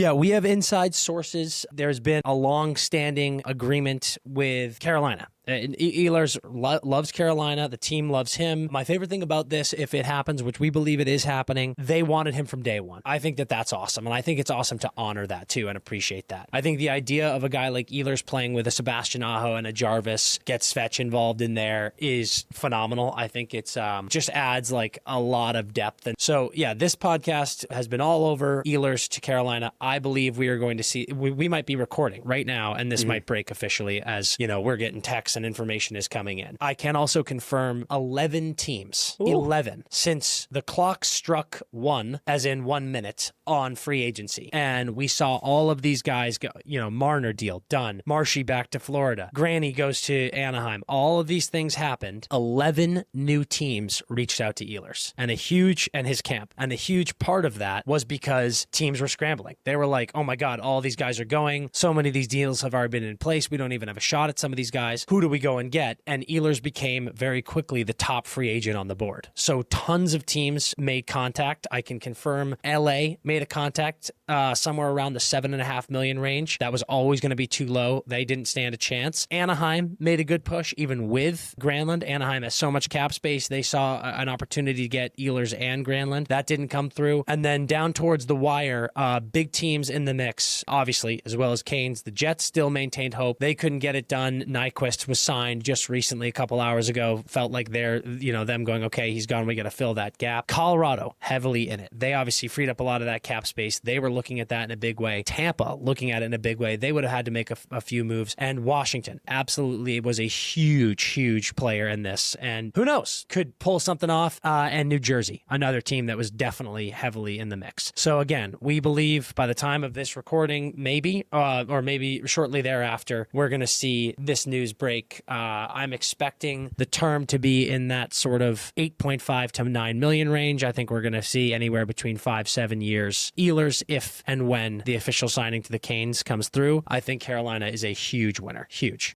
Yeah, we have inside sources. There's been a long-standing agreement with Carolina. Ehlers loves Carolina. The team loves him. My favorite thing about this, if it happens, which we believe it is happening, they wanted him from day one. I think that that's awesome. And I think it's awesome to honor that too and appreciate that. I think the idea of a guy like Ehlers playing with a Sebastian Aho and a Jarvis, get Svetch involved in there is phenomenal. I think it's just adds like a lot of depth. And so, yeah, this podcast has been all over Ehlers to Carolina. I believe we are going to see, we might be recording right now, and this might break officially as, you know, we're getting texts and information is coming in. I can also confirm 11 teams, 11, since the clock struck 1, as in 1 minute, on free agency. And we saw all of these guys go, you know, Marner deal done, Marshy back to Florida, Granny goes to Anaheim. All of these things happened. 11 new teams reached out to Ehlers and his camp. And a huge part of that was because teams were scrambling. They were like, oh my God, all these guys are going. So many of these deals have already been in place. We don't even have a shot at some of these guys. Who do we go and get? And Ehlers became very quickly the top free agent on the board. So tons of teams made contact. I can confirm LA made a contact somewhere around the $7.5 million range. That was always going to be too low. They didn't stand a chance. Anaheim made a good push, even with Granlund. Anaheim has so much cap space. They saw an opportunity to get Ehlers and Granlund. That didn't come through. And then down towards the wire, big teams in the mix, obviously, as well as Canes. The Jets still maintained hope. They couldn't get it done. Nyquist was signed just recently, a couple hours ago. Felt like they're, you know, them going, okay, he's gone. We got to fill that gap. Colorado, heavily in it. They obviously freed up a lot of that cap space. They were looking at that in a big way. Tampa, looking at it in a big way. They would have had to make a few moves. And Washington, absolutely was a huge player in this. And who knows, could pull something off. And New Jersey, another team that was definitely heavily in the mix. So again, we believe by the time of this recording, maybe, or maybe shortly thereafter, we're going to see this news break. I'm expecting the term to be in that sort of 8.5 to 9 million range. I think we're going to see anywhere between 5-7 years. Ehlers, if and when the official signing to the Canes comes through, I think Carolina is a huge winner. Huge.